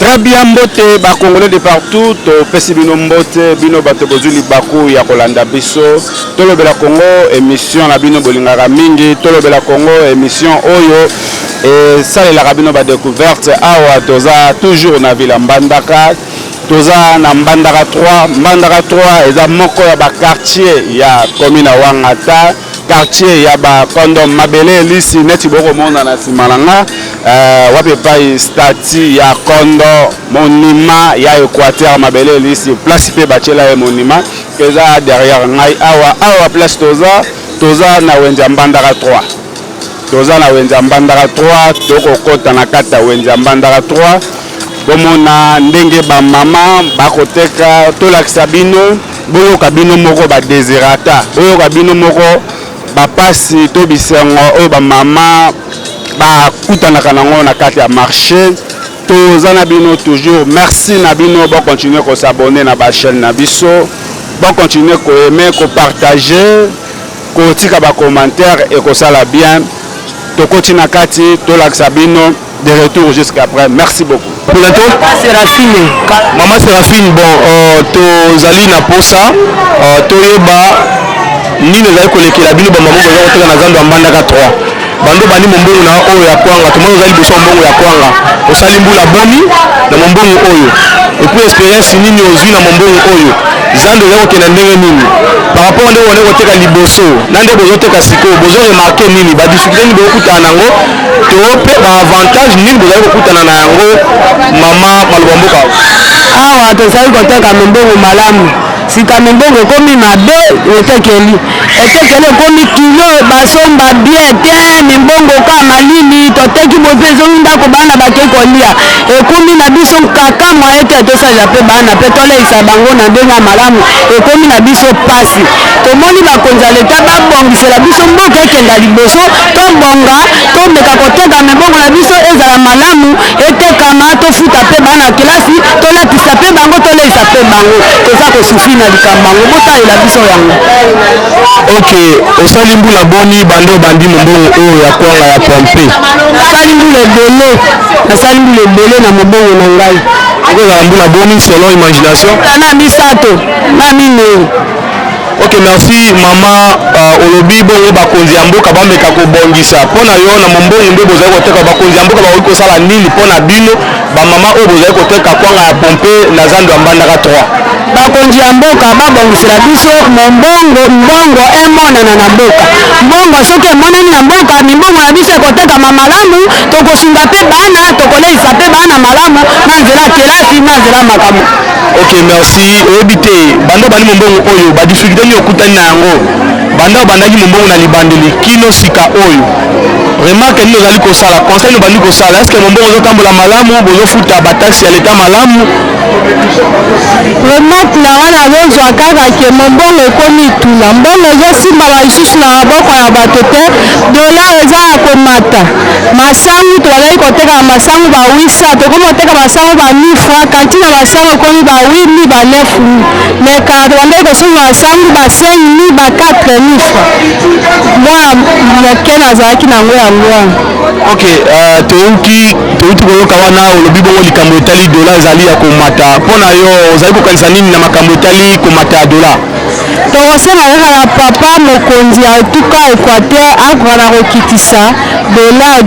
Très bien, mbote ba Congolais de partout, to pesi bino mbote bino bato bozuli baku ya kolanda biso. Tolo bela Congo émission la bino bolingaka mingi, tolo bela Congo émission oyo et ça la rabino ba découverte awa toza toujours na ville Mbandaka. Toza na Mbandaka 3, Mbandaka 3 eza moko ya ba quartier ya commune Wangata. Quartier ya ba kondo mabele lisi neti boko mona na simalanga wape pai stati ya kondo monima ya Équateur mabele lisi place pe bachela ya monima keza derrière ngai awa place toza na wenza Mbandaka 3 toza na wenza Mbandaka 3 toko kota na kata wenza Mbandaka 3 bomona ndenge ba mama bakoteka tolakisa bino boyo kabino moko ba désirata boyo kabino moko bapasi to bisengo oyo ba mama ba kutanaka nango na kati ya marché toza na bino toujours merci na bino bon continuer ko s'abonner na ba chaîne na biso bon continuer ko aimer ko partager ko tika ba commentaire et ko sala bien to continue na kati to laksa bino de retour jusqu'après merci beaucoup pour le tour maman Séraphine bon tozali na posa toyeba nini zali kolekela bino ba mama boza koteka na zando Mbandaka 3 bando bani mombongo na oyo ya kwanga to mozo zali biso mombongo ya kwanga osali mbula boni na mombongo oyo et puis expérience nini ozwi na mombongo oyo zando ya kokena ndenge nini par rapport ndenge wana koteka liboso na ndenge bozoteka siko bozo remarqué nini ba difficulté ni bokutana nango to pe ba avantage nini bozali kokutana na yango mama maloba mboka awa tozali koteka mombongo malamu sika mbongo komi mabe etekeli komi kilo basomba bien te mbongo ka malili toteki bopezo ndako bana bakekolia ekomi na biso kaka moye te tosala pe bana pe toleisa bango na ndenga malamu ekomi na biso pasi tomoni bakonzi ya leta babongisela biso mboka ekenda liboso tobonga tomeka koteka mbongo na biso ezala malamu etekama tofuta pe bana kelasi tolatisa pe bango toleisa pe bango toza kosufi na likambango botalela biso yango. Ok, osali mbula boni bando bandi mombongo oyo ya kwanga ya pompe nasali mbula ebele na mobongo na ngai okozala mbula boni selon imagination na misato na minei. Ok, merci mama olobi bongo bakonzi ya mboka bameka kobongisa mpona yo na mombongo nde bozali koteka bakonzi ya mboka bakoki kosala nini mpona bino bamama oyo bozali koteka kwanga ya pompe na zando ya Mbandaka 3 bakonzi ya mboka babongisela biso mbongo emonana na mboka mbongo soki emonani na mboka mimbongo na biso ekotekama malamu tokosunga pe bana tokoleisa pe bana malamu na nzela kelasi na nzela makambo. Ok, merci. Oyebi te bando bani mombongo oyo ba difficulté ni okutani na yango bando bandaki mombongo na libandeli kino sika oyo remarque ni ozali kosala conseil no bandi kosala est-ce que mombongo ozotambola malamu bozofuta bataxi ya leta malamu remarque na wana azozwa kaka ke mombongo ekomi tuna mbongo ezosimba balisusu na maboko ya bato te dolar eza ya komata masangu tozali koteka masangu ba 800 tokomi koteka masangu ba 1000 francs kantine ya masangu ekomi ba 8000 ba 9000 mais kaka tobandaki kosunga masangu ba 5000 ba 4000 francs mwana moke nazalaki nango yango wana. Ok, touti koyoka wana olobi bongo likambo etali dola ezali ya komata mpona yo ozali kokanisa nini na makambo etali komata ya dola tokosenga kaka na papa mokonzi ya tuka Équateur akoka na kokitisa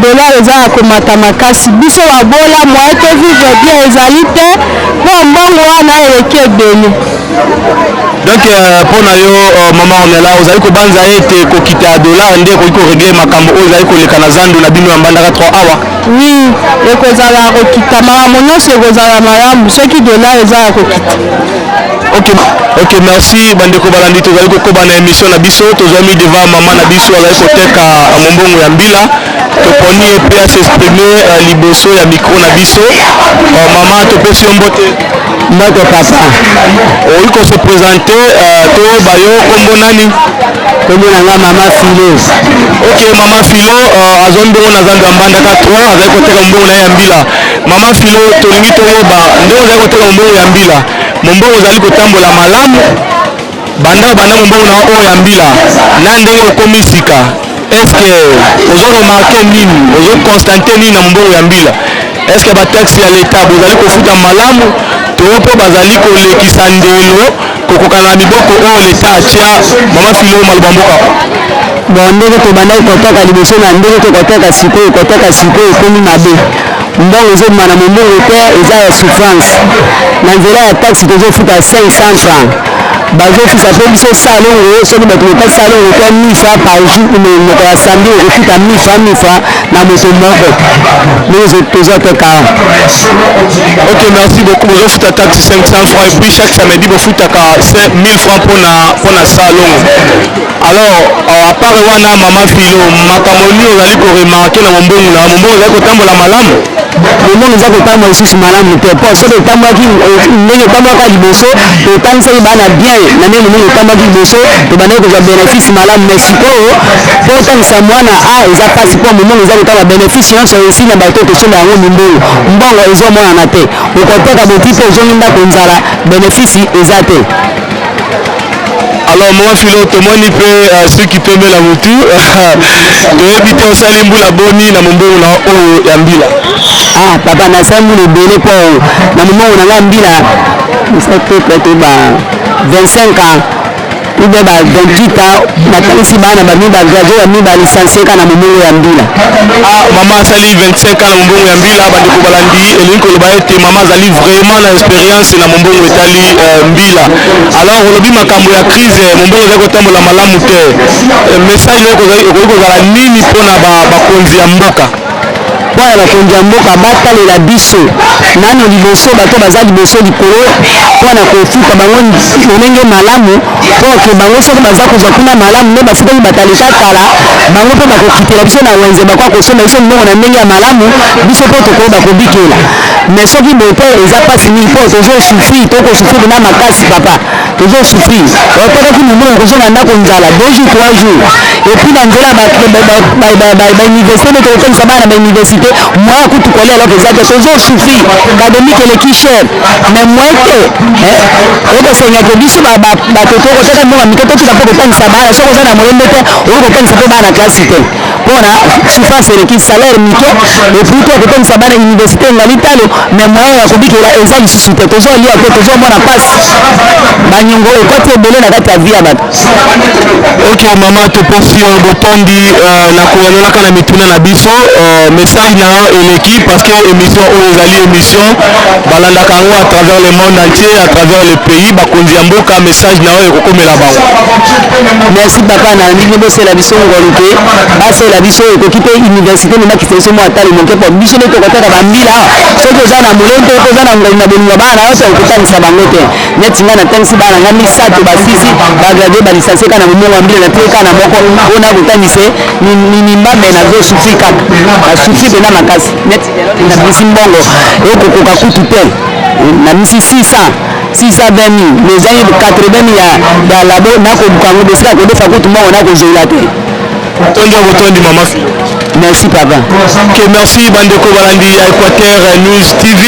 dola eza ya komata makasi biso babola moye te vivre bien ezali te po mbongo wana eleki ebele. Donc mpona yo mama onela ozali kobanza ete kokita ya dola nde ekoki koregle makambo oyo ezali koleka na zando na bino ya Mbandaka 3 awa oui ekozala kokita makambo nyonso ekozala malamu soki dola eza ya kokita. Ok, merci bandeko balandi tozali kokoba na émission na biso tozwami devant mama na biso azali koteka mombongo ya mbila toponi pe s'exprimer liboso ya micro na biso mama topesi yo mbote mbote papa oyi ko se présenter to bayo kombo nani kombo nanga mama Filo. Ok, mama Filo azwa mbongo na zando ya Mbandaka 3 azali koteka mbongo na ya mbila mama Filo tolingi toyeba ndenge ozali koteka mbongo ya mbila mombongo ozali kotambola malamu banda mombongo na oyo ya mbila na ndenge okomi sika est-ce que ozo remarquer nini ozo constater nini na mombongo ya mbila est-ce que ba taxe ya l'état bozali kofuta malamu to po bazali kolekisa ndelo kokokana na miboko oyo l'état atia mama filo maloba mboka bon ndenge tobandaki kotaka liboso na ndenge tokotaka sikoyo ekomi mabe mbongo ezobima na mombongo te eza ya souffrance na nzela ya taxe tozofuta 500 francs bazofisa mpe biso salongo soki bato bopesi salongo to 1000 francs par jour moko ya samedi okofuta 1000 francs na moto moko ndenge tozoteka. Ok, merci beaucoup. Bozofuta taxe 500 francs et puis chaque samedi bofutaka 1000 francs pour na salon. Alors à part wana mama filo makambo nini ozali koremarke na mombongo ozali kotambola malamu mombongo eza kotambola lisusu malamu te po soki otambolaki ndenge otambolaka liboso totangisaki bana bien na ndenge mombongo otambolaki liboso tobandaki kozwa bénéfice malamu mais sikoyo po otangisa mwana eza mpasi po mombongo eza kotanga bénéfice nyonso esi na bato tosomba yango mombongo mbongo ezomonana te okoteka boti mpe ozongi ndako nzala bénéfice eza te. Alors moi filo tomoni pe ceux qui peut la mutu toyebi te osali mbula boni na mombongo na oyo ya mbila papa nasali mbula ebele po na mombongo na nga mbila peut-être ba 25 ans ou bien ba 28 ans natangisi bana bami bagradué bami balicencie ka na mombongo ya mbila. Mama asali 25 ans na mombongo ya mbila bandeko balandi elingi koloba ete mama azali vraiment na expérience na mombongo etali mbila. Alors olobi makambo ya crise mombongo ezali kotambola malamu te message okoki kozala nini mpona bakonzi ya mboka mpona bakonzi ya mboka batalela biso nano liboso bato baza liboso likolo mpona kofuta bango lolenge malamu mpoke bango soki baza kozwa kuna malamu nde bafutaki batalika kala bango mpe bakokitela biso na wenze bakwa kosomba biso mbongo na ndenge ya malamu biso mpo tokoyeba kobikela mais soki bote eza mpasi mingi mpo tozosufrir tokosufrir na makasi papa tozosufrir otokaki mombongo kozonga ndako nzala 2 jours 3 jours epuis na nzela bauniversité nde tokotangisa bana bauniversité moyen kutu kolia eloko eza te tozosufrir académique eleki cher mais moyen te okosengake biso bato tokoteka mbongo mike totika mpo kotangisa bana soki oza na molembe te okoki kotangisa mpe bana klasi te mpona souffrance eleki salaire mike epuis to kotangisa bana université ngali talo mais moyen ya kobikela eza lisusu te tozolia te tozomona mpasi baniongo ekoti ebele na kati ya vie ya bato. Ok mama toposi botondi na koyanolaka na mituna na biso message na eleki parce que émission oyo ezali émission balandaka yango à travers le monde entier à travers le pays bakonzi ya mboka message na oyo ekokomela bango. Merci papa na ndenge bosela biso ngolu te basela biso ekoki mpe université memakisa biso mwa atali moke po biso nde tokotaka bambila soki oza na molente mpe oza na ngoli na bolingo bana na yo te okotangisa bango te neti nga natangisi bana nga misato basisi bagradue balisansie ka na momongo ya mbila na te ka na moko mpona kotangise nimbambe nazosufri kaka basufri pena makasi neti na bisi mbongo ekokoka kutu te na misi 620 000 mais ezali 80 000 ya labo nakoluka yango desika kodefa kutu mbongo nakozola te tondi ya botondi mama fi. Merci papa. Ok, merci bandeko balandi ya Équateur News TV.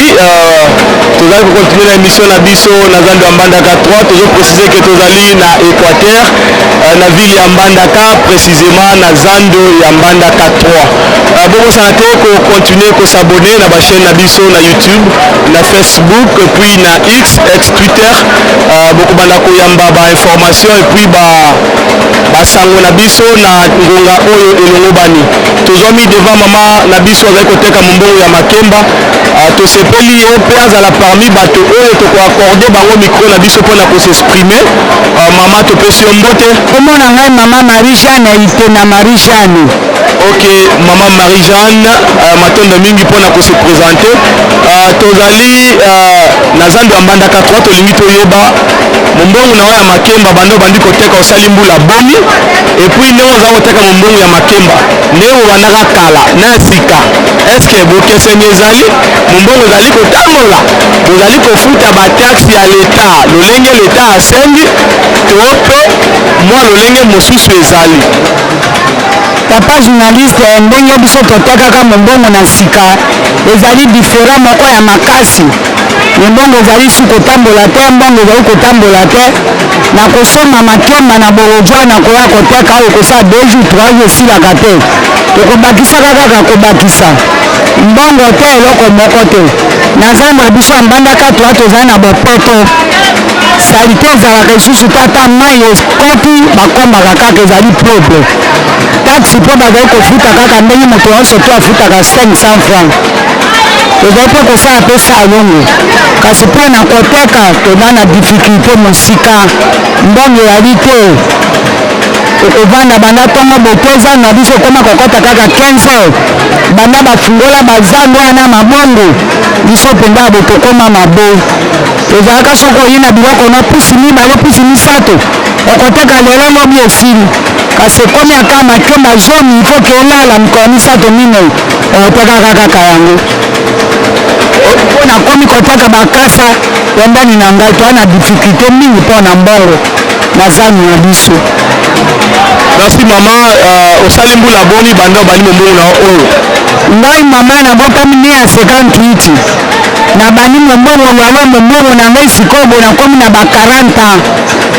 Tozali kokontinue na émission na biso na zando ya Mbandaka 3 tozoprécise ke tozali na Équateur na ville ya Mbandaka précisément na zando ya Mbandaka 3. Bokosana te kokontinue kosabone na bachaîne na biso na YouTube na Facebook puis na X Twitter bokobanda koyamba bainformation et puis basango na biso na ngonga oyo elongo bani tozwami devant mama na biso azali koteka mombongo ya makemba tosepeli ye mpe azala parmi bato oyo tokoakorde bango micro na biso mpona kosexprime mama topesi yo mbote komona ngai mama Marie-Jeanne itena Marie-Jeanne. Ok mama Marie-Jeanne matondo mingi mpona kose présente tozali na zando ya Mbandaka 3 tolingi toyeba mombongo na oyo ya makemba bando bandi koteka osali mbula boni epuis ndenge oza koteka mombongo ya makemba ndenge obandaka kala na sika eske bokeseni ezali mombongo ezali kotambola bozali kofuta bataxe ya leta lolenge leta asengi to mpe mwa lolenge mosusu ezali. Papa journaliste ndenge biso totekaka mombongo na sika ezali différent moko ya makasi mombongo ezali si kotambola te mbongo ezali kotambola te na kosomba makemba na borojwa na koya koteka oyo kosala 2 jours 3 jours esilaka te tokobakisaka kaka kobakisa mbongo te eloko moko te na nzambe ya biso ya mbandaka tozali na bopeto salite ezalaka lisusu te ata mai ekoki bakombaka kaka ezali propre taxi mpo bazali kofuta kaka ndenge moto nyonso to afutaka 500 francs tozali mpe kosala mpe salongo kasi mpo na koteka toza na difficulté mosika mbongo eyali te okovanda banda ntongo bote zando na biso ekoma kokɔta kaka 15 heures banda bafungola bazando wana mabongo biso mpenza botokoma mabo tozalaka soki oyi na biloko na pusi mibale pusi misato okoteka lelo lobi esili kasi ekomi aka makemba zoni ifo ke olala mikolo misato minei okotekaka kaka yango mpo nakomi koteka bakasa yandani na ngai toa na difficulté mingi mpo na mbongo na zando na biso. Merci maman, osali mbula boni banda bani mombongo na oyo. Ngai mama na botami ne ya 58 na bani mombongo walo mombongo na ngai sikobo na komi na ba 40 ans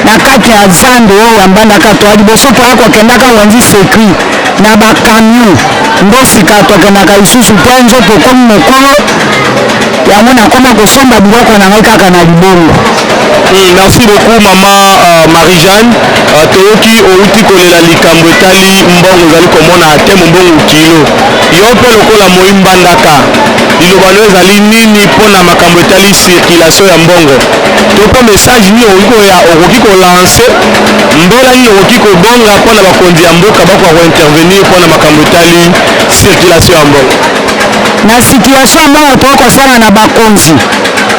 na kati ya zando oyo ya mbandaka to liboso to akokendaka wanzi sekri na ba camion ndosika tokendaka lisusu te nzoto komi mokolo yango nakoma kosomba biloko na ngai kaka na libongo. Merci beaucoup maman Marie-Jeanne. Toyoki outi kolela likambo etali mbongo ezali komona ate mbongo kilo yo mpe lokola moyimbandaka liloba no ezali nini mpona makambo etali circulation ya mbongo to mpe message nini okoki kolanse mbela nini okoki kobonga mpona bakonzi ya mboka bakoka kointervenir mpona makambo etali circulation ya mbongo na situation ya mbongo tokosala na bakonzi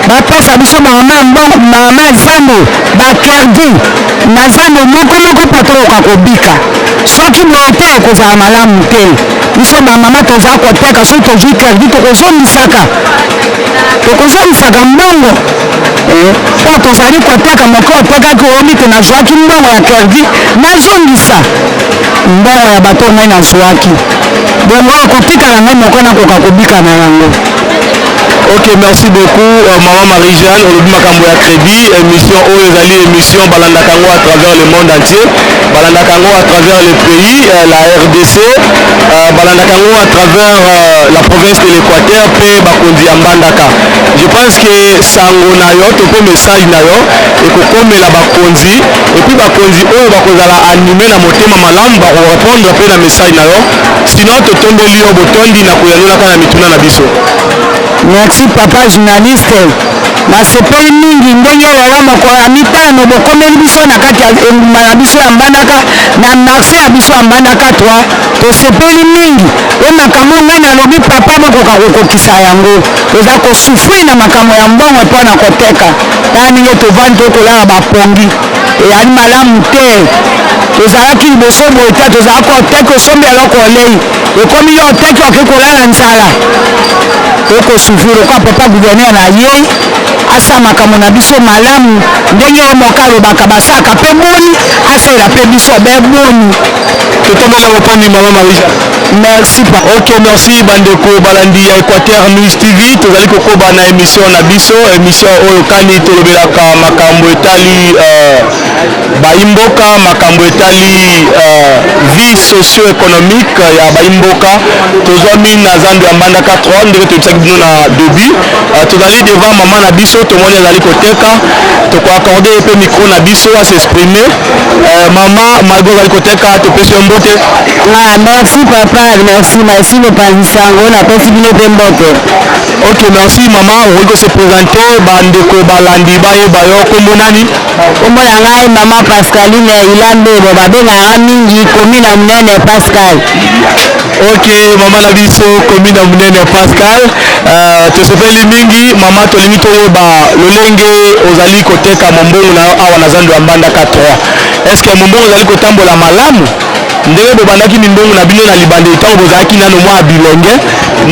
bapesa biso mama zambo bakerdi na zambo moko mpo tokoka kobika soki boye te ekozala malamu te biso bamama toza koteka soki tozwi kerdi tokozongisaka mbongo mpo tozali koteka moke otekaki oyobi te nazwaki mbongo ya kerdi nazongisa mbongo ya bato ngai nazwaki bongo ekotikala ngai moko nakoka kobika na yango. Ok, merci beaucoup maman Marie-Jeanne. Aujourd'hui makambo ya crédit émission oyo ezali émission balandaka yango à travers le monde entier, balandaka yango à travers le pays, la RDC, balandaka yango à travers la province de l'Équateur pe bakonzi ya mbandaka. Je pense que sango na yo to pe message na yo ekokomela bakonzi et puis bakonzi oyo bakozala animé na motema malamu ba répondre pe na message na yo, sinon totombeli yo botondi na koyalolaka na mituna na biso. Merci papa journaliste nasepeli mingi ndenge lelo mokolo ya mitano bokomeli biso na kati ya engumba na biso ya mbandaka na marché ya biso ya mbandaka twa tosepeli mingi oyo makambo ngai nalobi papa bokoka kokokisa yango toza kosufri na makambo ya mbongo mpona koteka tala ndenge tovandi tokolala bapongi eyali malamu te tozalaki liboso boye te tozalaki oteka osombi eloko olei ekomi yo oteki oke kolala nzala okosufrir okwa papa guverner na ye asa makambo na biso malamu ndenge yo moka alobaka basalaka mpe boni asalela mpe biso beboni totomboka mopondi mama Marija. Merci pa. Ok, merci bandeko balandi ya Équateur News TV tozali kokoba na émission na biso émission oyo kani tolobelaka makambo etali baimboka makambo etali vie socio-économique ya baimboka tozwami na zando ya mbandaka 3 ndenge toyebisaki bino na début tozali devant mama na biso tomoni azali koteka tokoaccorde pe micro na biso asexprimer mama malgré azali koteka topesi yo mbote. Merci papa, merci mopanzi yango napesi bino mpe mbote. Ok, merci mama okoki kose présente bandeko balandi bayeba yo kombo nani? Kombo na ngai mama Pascaline Ilambebo babengaka mingi komi na munene Pascal. Ok, mama na biso komi na munene Pascal tosepeli mingi mama tolingi toyeba lolenge ozali koteka mombongo na yo awa na zando ya mbandaka 3 est ce que mombongo ozali kotambola malamu ndenge bobandaki mimbongo na bino na libanda ntango bozalaki nano mwa bilenge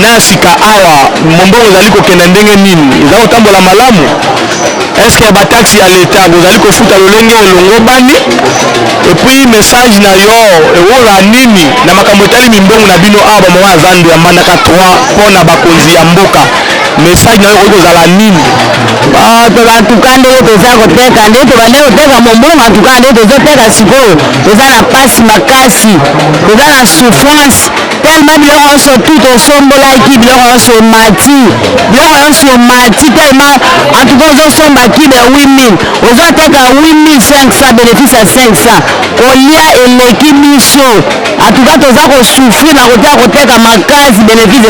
na sika awa mombongo ozali kokenda ndenge nini eza kotambola malamu est ce que bataxi ya leta bozali kofuta lolenge elongo bani et puis message na yo ewola nini na makambo etali mimbongo na bino awa bamama ya zando ya mbandaka 3 mpona bakonzi ya mboka message na yo okoki kozala nini? Atuka ndenge toza koteka ndenge tobande koteka mombongo atuka ndenge tozoteka sikoyo toza na pasi makasi toza na souffrance tellement biloko nyonso tout osombolaki biloko nyonso emati tellement en tout cas ozosomba kibe 8000 ozoteka 8500 bénéfice ya 500 kolia eleki biso en tout cas toza kosouffrir na kotia koteka makasi bénéfice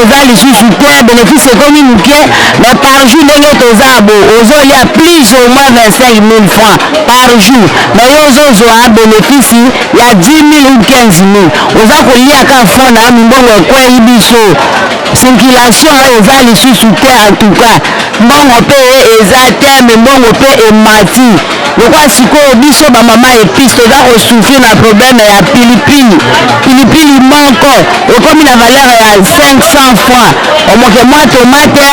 eza lisusu te bénéfice ekomi moke mais par jour ndenge toza bo ozolia plus au moins 25 000 francs par jour mais yo ozozwa bénéfice ya 10 000 ou 15 000 oza koliaka fond na mimbongo ekwei biso circulation eza lisusu te en tout cas mbongo mpe eza te me mbongo mpe emati lokwa sikoyo biso bamama epise toza kosouffrir na problème ya pilipili moko ekomi na valeur ya 500 francs omoke mwa tomate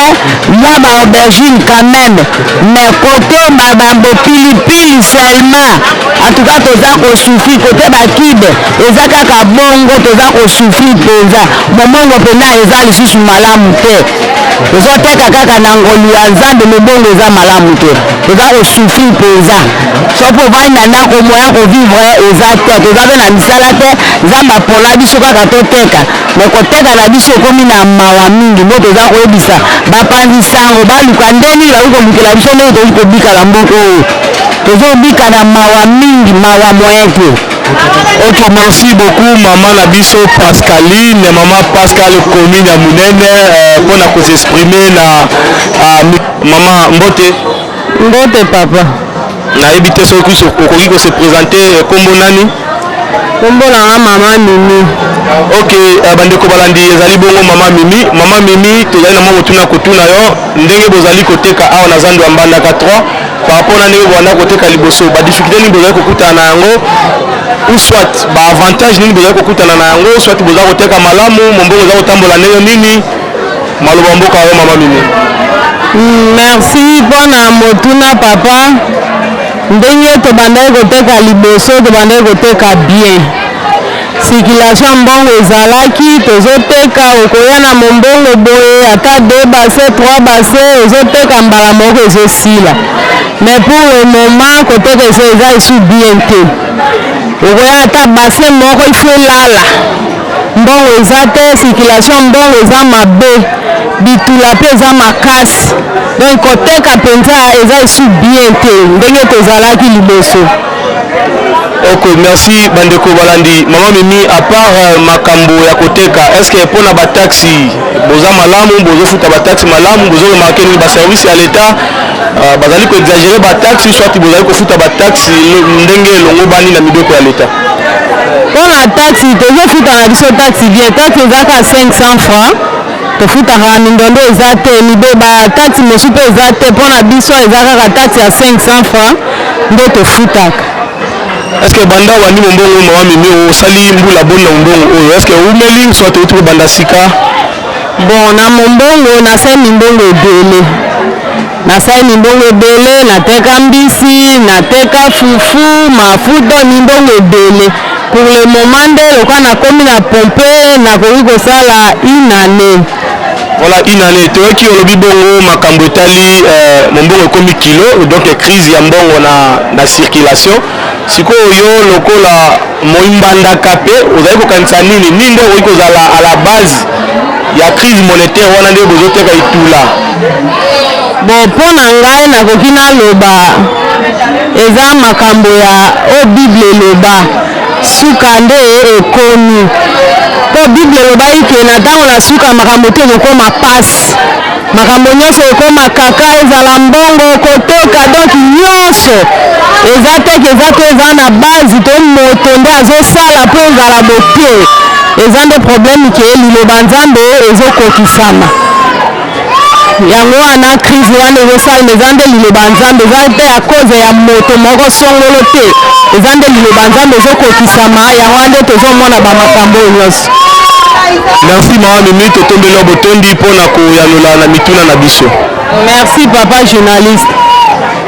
mwa baaubergine quand même mais kote babambo pilipili seulement en tout cas toza kosouffrir kote bakibe eza kaka bongo toza kosouffrir mpenza bomongo mpena eza lisusu malamu te tozoteka kaka na ngolu ya nzambe mobongo eza malamu te toza kosouffrir mpenza soki ovandi na ndako moya kovivre eza te toza mpe na misala te nzambe apola biso kaka toteka me koteka na biso ekomi na mawa mingi mbo toza koyebisa bapanzi sango baluka ndeni bauki kolukela biso ndenge tozi kobika na mboka oyo tozobika na mawa mingi mawa moyen te. Ok, merci beaucoup maman na biso Pascaline, maman Pascal commune ya munene mpona s'exprimer na maman Mbote papa nayebi te soki okoki kose présenter kombo nani? kombo nanga mama Mimi. Ok, bandeko balandi ezali bongo mama Mimi tozali na moko tuna kotuna yo ndenge bozali koteka awa na zando ya Mbandaka 3 par rapport na ndenge bozali koteka liboso ba difficulté nini bozali kokutana na yango ou soit ba avantage nini bozali kokutana na yango soit bozali koteka malamu mombongo eza kotambola ndenge nini maloba mboka yo mama Mimi. Merci mpona motuna papa ndenge tobandaki koteka liboso tobandaki koteka bien circulation mbongo ezalaki tozoteka okoya na mombongo boye ata 2 base 3 base ozoteka mbala moko ezosila mais pour le moment koteka eza esu bien te okoya ata base moko ifo elala mbongo eza te circulation mbongo eza mabe bitula mpe eza makasi donc koteka mpenza eza esu bien te ndenge tozalaki liboso. Ok, merci bandeko balandi. Maman Mimi, à part makambo ya koteka, est-ce que mpona bataxi boza malamu bozofuta bataxi malamu bozo remarquer ni ba service ya l'État bazali ko exagérer bataxi soit bozali kofuta bataxi ndenge longo bani na midoko ya l'État? Mpona taxi tozofuta na biso taxi bien taxi ezaka 500 francs tofutaka mindondo eza te libeba taxi mosu mpe eza te mpona biso eza kaka taxi ya 500 francs nde tofutaka. Est-ce que banda wani mombongo maman Mimi osali mbula bona mombongo oyo est-ce que umeli soit tu banda sika? Bon na mombongo nasali mimbongo ebele nateka mbisi nateka fufu mafuta mimbongo ebele pour le moment nde lokwa nakomi na pompe nakoki kosala une année. Voilà, une année toyoki olobi bongo makambo etali mombongo ekomi kilo donc crise ya mbongo na circulation sikoyo yo lokola moimbandaka pe ozali kokanisa nini nde okoki kozala à la base ya crise monétaire wana nde bozoteka itula? Bon mpona ngai nakoki naloba eza makambo ya o bible eloba suka nde ekomi po bible elobaki ke na ntango na suka makambo te ekokoma pasi makambo nyonso ekoma kaka ezala mbongo koteka donc nyonso eza teke eza te eza na base to moto nde azosala mpo ezala bote eza nde problème ke liloba nzambe ezokokisama yango wana crise wana ezosalema eza nde liloba nzambe eza te ya cause ya moto moko songolo te eza nde liloba nzambe ezokokisama yango wana nde tozomona bamakambo oyo nyonso. Merci maman Mimi totombeli yo botondi mpona koyanola na mituna na biso. Merci papa journaliste.